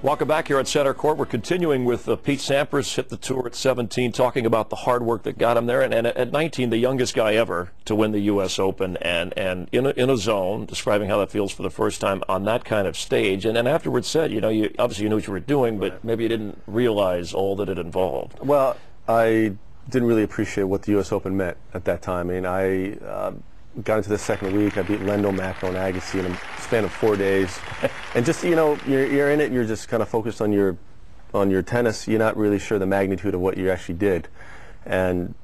Welcome back here at Center Court. We're continuing with Pete Sampras, hit the tour at 17, talking about the hard work that got him there. And at 19, the youngest guy ever to win the U.S. Open, and in a zone, describing how that feels for the first time on that kind of stage. And then afterwards said, you know, obviously you knew what you were doing, but maybe you didn't realize all that it involved. Well, I didn't really appreciate what the U.S. Open meant at that time. I mean, I got into the second week. I beat Lendl, Macro, and Agassi in a span of 4 days. And just, you know, you're in it, and you're just kind of focused on your tennis. You're not really sure the magnitude of what you actually did. And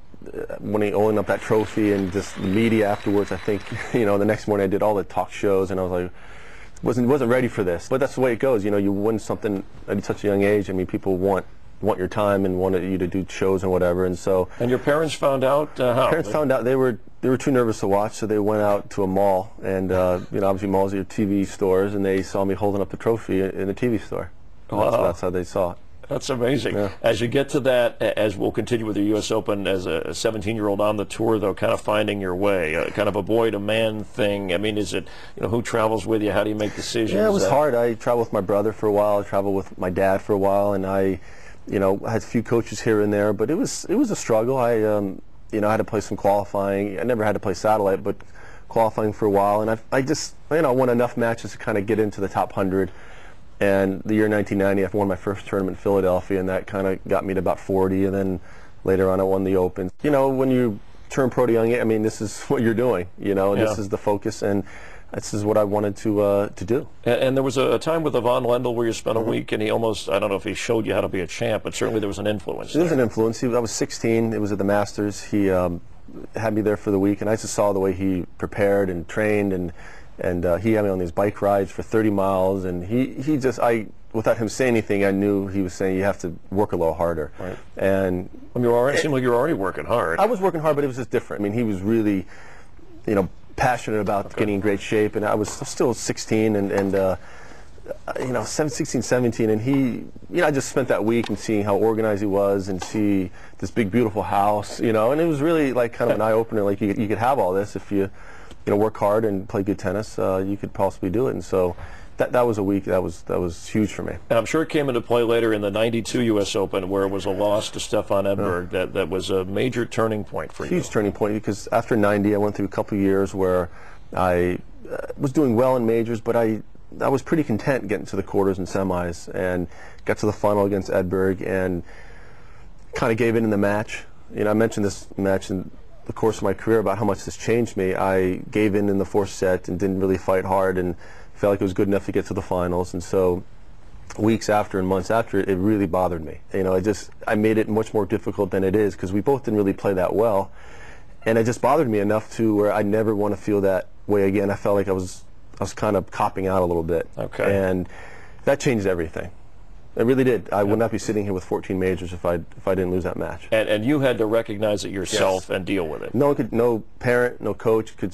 when he holding up that trophy and just the media afterwards, I think, you know, the next morning I did all the talk shows, and I was like, wasn't ready for this. But that's the way it goes. You know, you win something at such a young age. I mean, people want your time and wanted you to do shows and whatever. And so. And your parents found out how? Parents found out. They were too nervous to watch, so they went out to a mall, and you know, obviously malls are your TV stores, and they saw me holding up the trophy in a TV store. Wow. That's how they saw it. That's amazing. Yeah. As you get to that, as we'll continue with the U.S. Open, as a 17-year-old on the tour, though, kind of finding your way, kind of a boy-to-man thing. I mean, is it, you know, who travels with you? How do you make decisions? Yeah, it was hard. I traveled with my brother for a while. I traveled with my dad for a while, and I, you know, had a few coaches here and there, but it was a struggle. You know, I had to play some qualifying. I never had to play satellite, but qualifying for a while, and I just, you know, won enough matches to kind of get into the top 100. And the year 1990, I won my first tournament in Philadelphia, and that kind of got me to about 40. And then later on, I won the Open. You know, when you turn pro to young age, I mean, this is what you're doing. You know, and this is the focus, and this is what I wanted to do. And there was a time with Yvonne Lendl where you spent a week, and he almost, I don't know if he showed you how to be a champ, but certainly there was an influence. There was an influence. I was 16. It was at the Masters. He had me there for the week, and I just saw the way he prepared and trained, and he had me on these bike rides for 30 miles, and he just, without him saying anything, I knew he was saying you have to work a little harder. Right. And I mean, it seemed like you were already working hard. I was working hard, but it was just different. I mean, he was really, you know, passionate about getting in great shape, and I was still 16 and you know, 16, 17, and he, you know, I just spent that week and seeing how organized he was and see this big, beautiful house, you know, and it was really like kind of an eye-opener, like you could have all this if you know, work hard and play good tennis, you could possibly do it. And so that was a week that was huge for me. And I'm sure it came into play later in the '92 U.S. Open, where it was a loss to Stefan Edberg. That was a major turning point for you. Huge turning point, because after '90, I went through a couple of years where I was doing well in majors, but I was pretty content getting to the quarters and semis, and got to the final against Edberg and kind of gave in the match. You know, I mentioned this match in the course of my career about how much this changed me. I gave in the fourth set and didn't really fight hard, and felt like it was good enough to get to the finals. And so weeks after and months after, it really bothered me. You know, I made it much more difficult than it is, because we both didn't really play that well, and it just bothered me enough to where I never want to feel that way again. I felt like I was kind of copping out a little bit. Okay. And that changed everything. It really did. I would not be sitting here with 14 majors if I didn't lose that match. And you had to recognize it yourself and deal with it. No parent, no coach can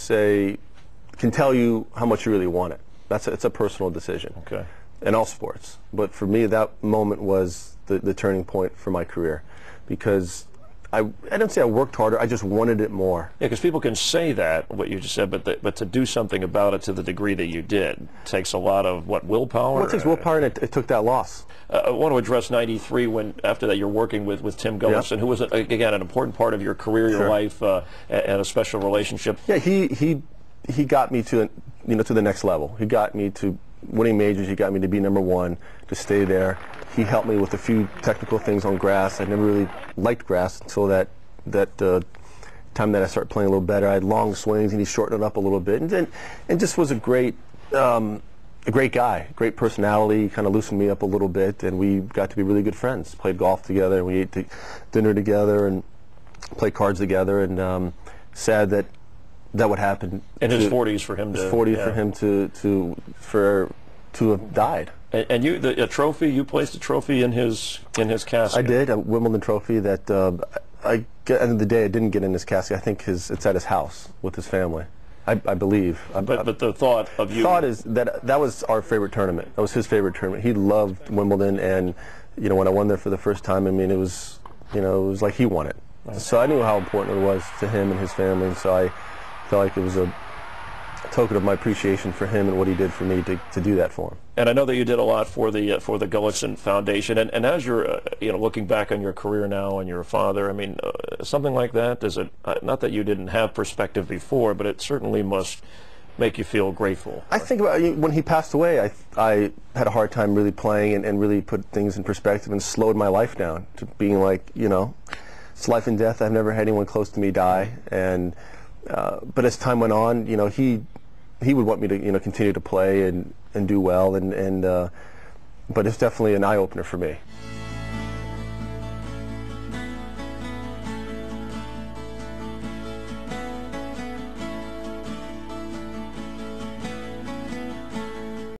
tell you how much you really want it. It's a personal decision. Okay. In all sports. But for me, that moment was the turning point for my career, because I don't say I worked harder, I just wanted it more. Yeah, because people can say that, what you just said, but to do something about it to the degree that you did takes a lot of, willpower? Well, it takes willpower, and it took that loss. I want to address '93, when after that you're working with Tim Gullison, who was, again, an important part of your career, your life, and a special relationship. Yeah, he got me to, you know, to the next level. He got me to winning majors. He got me to be #1, to stay there. He helped me with a few technical things on grass. I never really liked grass until that time that I started playing a little better. I had long swings, and he shortened it up a little bit, and just was a great guy, great personality. Kind of loosened me up a little bit, and we got to be really good friends. Played golf together, and we ate dinner together, and played cards together. And sad that would happen in his 40s for him. To have died. And you, a trophy, you placed a trophy in his casket. I did, a Wimbledon trophy that at the end of the day, I didn't get in his casket. I think it's at his house with his family. I believe. But the thought of you. Thought is that was our favorite tournament. That was his favorite tournament. He loved Wimbledon, and you know, when I won there for the first time, I mean, it was like he won it. Right. So I knew how important it was to him and his family, and so I felt like it was token of my appreciation for him and what he did for me to do that for him. And I know that you did a lot for the Gullickson Foundation. And as you're looking back on your career now and you're a father, I mean, something like that, does it? Not that you didn't have perspective before, but it certainly must make you feel grateful. I think about when he passed away, I had a hard time really playing and really put things in perspective and slowed my life down to being like, it's life and death. I've never had anyone close to me die, and but as time went on, he would want me to continue to play and do well, but it's definitely an eye opener for me.